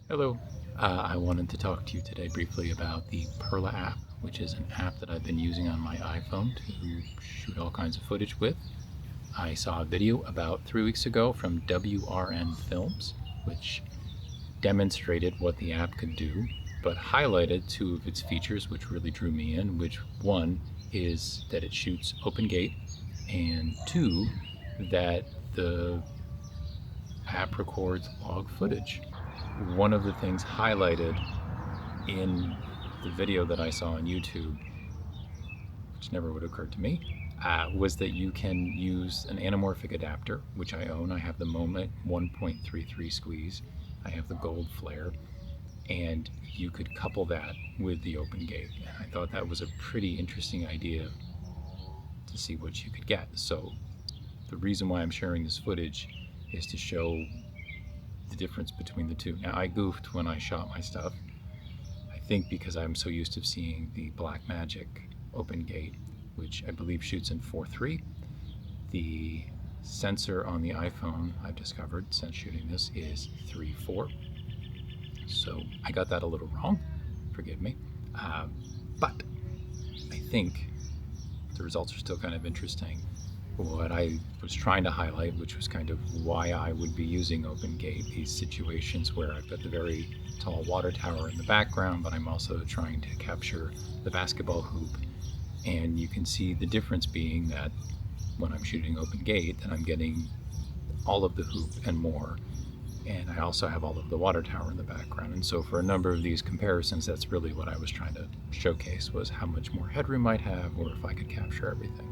Hello. I wanted to talk to you today briefly about the Pearla app, which is an app that I've been using on my iPhone to shoot all kinds of footage with. I saw a video about 3 weeks ago from WRN Films, which demonstrated what the app could do, but highlighted two of its features which really drew me in, which one is that it shoots open gate, and two, that the app records log footage. One of the things highlighted in the video that I saw on YouTube, which never would have occurred to me, was that you can use an anamorphic adapter, which I own. I have the Moment 1.33 squeeze, I have the gold flare, and you could couple that with the open gate. And I thought that was a pretty interesting idea to see what you could get. So the reason why I'm sharing this footage is to show the difference between the two. Now, I goofed when I shot my stuff. I think because I'm so used to seeing the Blackmagic open gate, which I believe shoots in 4.3. The sensor on the iPhone, I've discovered since shooting this, is 3.4. So I got that a little wrong. Forgive me. But I think the results are still kind of interesting. What I was trying to highlight, which was kind of why I would be using open gate, these situations where I've got the very tall water tower in the background, but I'm also trying to capture the basketball hoop. And you can see the difference being that when I'm shooting open gate, that I'm getting all of the hoop and more. And I also have all of the water tower in the background. And so for a number of these comparisons, that's really what I was trying to showcase, was how much more headroom I'd have, or if I could capture everything.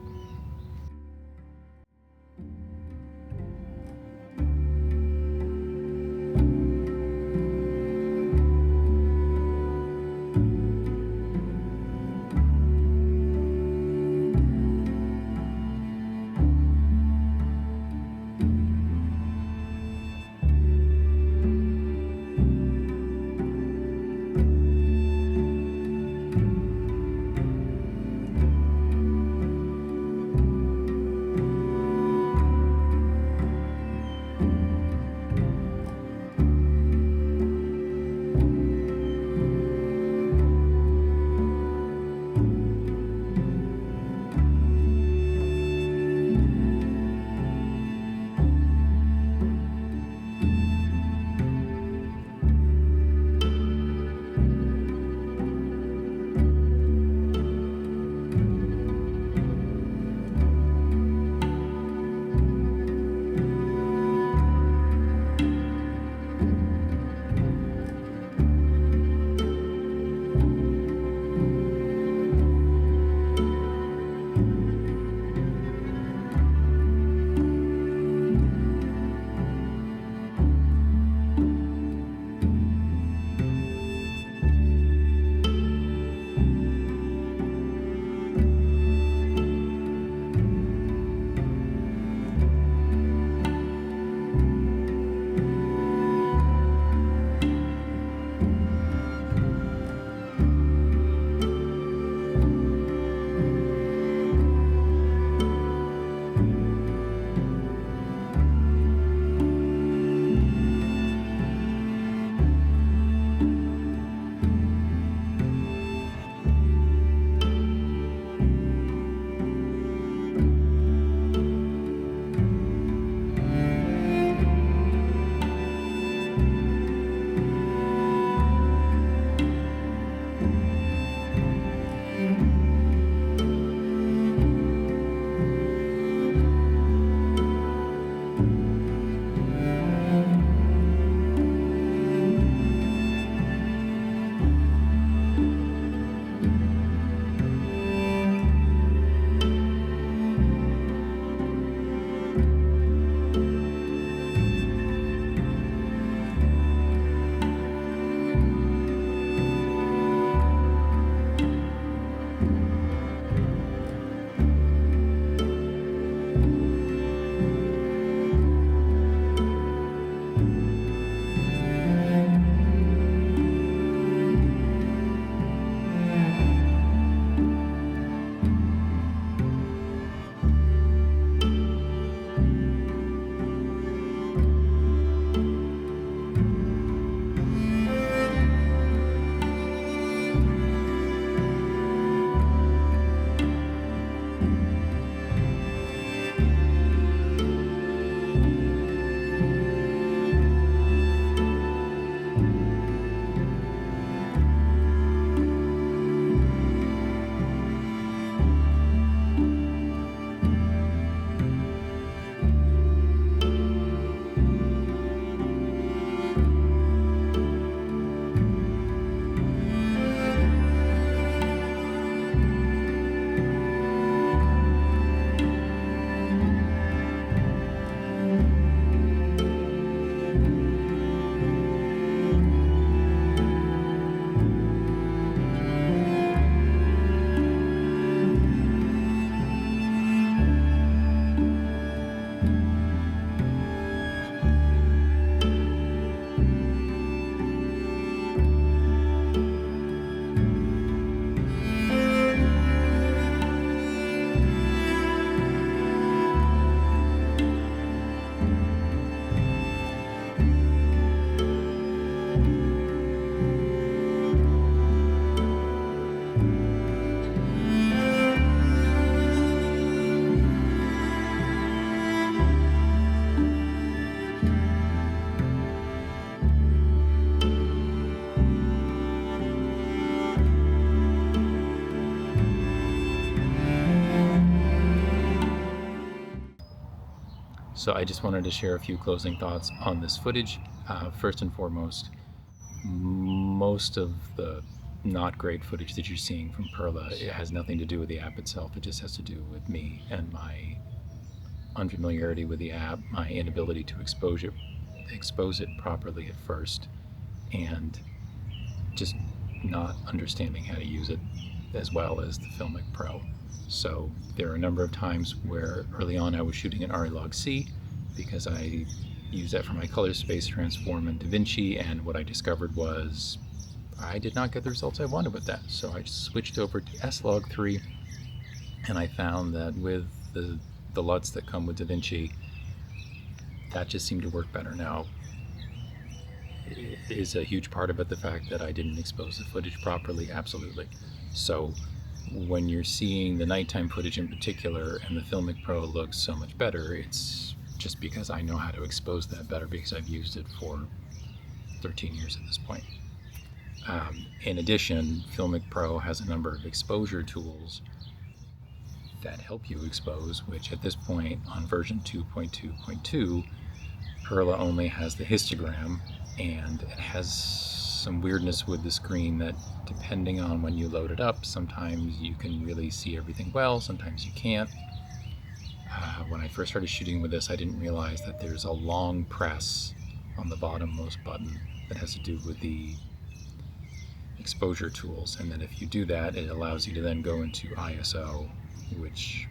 So I just wanted to share a few closing thoughts on this footage. First and foremost, most of the not great footage that you're seeing from Pearla, it has nothing to do with the app itself. It just has to do with me and my unfamiliarity with the app, my inability to expose it properly at first, and just not understanding how to use it as well as the Filmic Pro. So there are a number of times where early on I was shooting in Log-C because I used that for my color space transform in DaVinci, and what I discovered was I did not get the results I wanted with that. So I switched over to S-Log3, and I found that with the LUTs that come with DaVinci, that just seemed to work better. Now, is a huge part of it the fact that I didn't expose the footage properly? Absolutely. So when you're seeing the nighttime footage in particular and the Filmic Pro looks so much better, it's just because I know how to expose that better because I've used it for 13 years at this point. In addition, Filmic Pro has a number of exposure tools that help you expose, which at this point on version 2.2.2, Pearla only has the histogram, and it has some weirdness with the screen that depending on when you load it up, sometimes you can really see everything well, sometimes you can't. When I first started shooting with this, I didn't realize that there's a long press on the bottommost button that has to do with the exposure tools, and then if you do that, it allows you to then go into ISO, which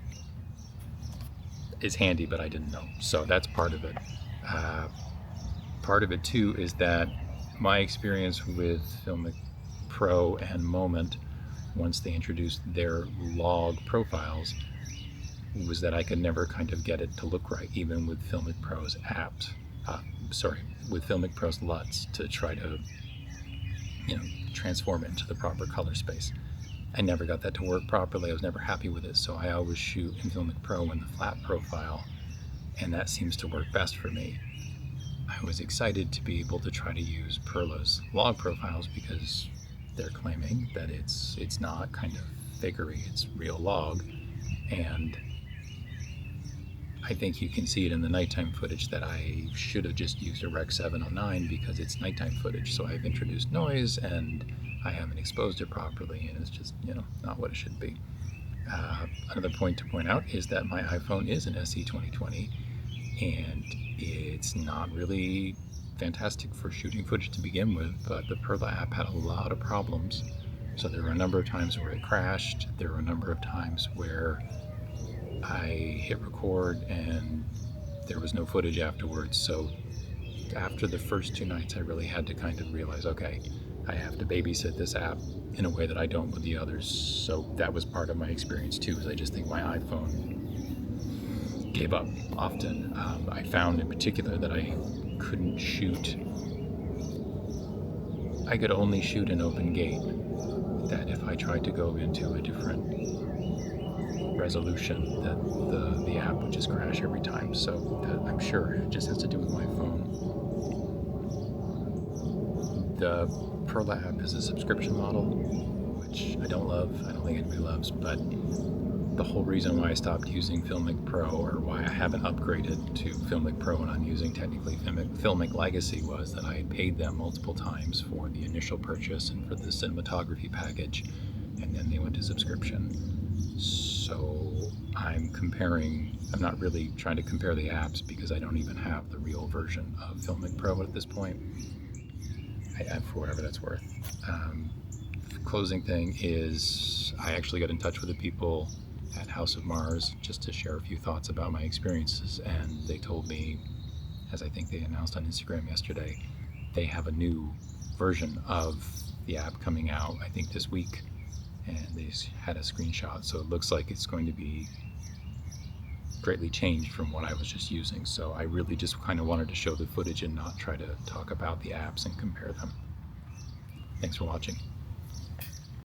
is handy, but I didn't know. So that's part of it. Part of it too is that my experience with Filmic Pro and Moment, once they introduced their log profiles, was that I could never kind of get it to look right, even with Filmic Pro's apps. With Filmic Pro's LUTs to try to, transform it into the proper color space. I never got that to work properly. I was never happy with it, so I always shoot in Filmic Pro in the flat profile, and that seems to work best for me. I was excited to be able to try to use Pearla's log profiles because they're claiming that it's not kind of fakery, it's real log, and I think you can see it in the nighttime footage that I should have just used a Rec 709 because it's nighttime footage, so I've introduced noise and I haven't exposed it properly, and it's just, not what it should be. Another point to point out is that my iPhone is an SE 2020, and it's not really fantastic for shooting footage to begin with, but the Pearla app had a lot of problems. So there were a number of times where it crashed, there were a number of times where I hit record and there was no footage afterwards. So after the first 2 nights, I really had to kind of realize, okay, I have to babysit this app in a way that I don't with the others. So that was part of my experience too, is I just think my iPhone gave up often. I found in particular that I couldn't shoot. I could only shoot an open gate. That if I tried to go into a different resolution, that the app would just crash every time. So I'm sure it just has to do with my phone. The Pearla app is a subscription model, which I don't love. I don't think anybody loves, but the whole reason why I stopped using Filmic Pro, or why I haven't upgraded to Filmic Pro and I'm using technically Filmic Legacy, was that I had paid them multiple times for the initial purchase and for the cinematography package, and then they went to subscription. So I'm not really trying to compare the apps because I don't even have the real version of Filmic Pro at this point, for whatever that's worth. Closing thing is I actually got in touch with the people at House of Mars just to share a few thoughts about my experiences, and they told me, as I think they announced on Instagram yesterday, they have a new version of the app coming out, I think this week, and they had a screenshot, so it looks like it's going to be greatly changed from what I was just using. So I really just kind of wanted to show the footage and not try to talk about the apps and compare them. Thanks for watching.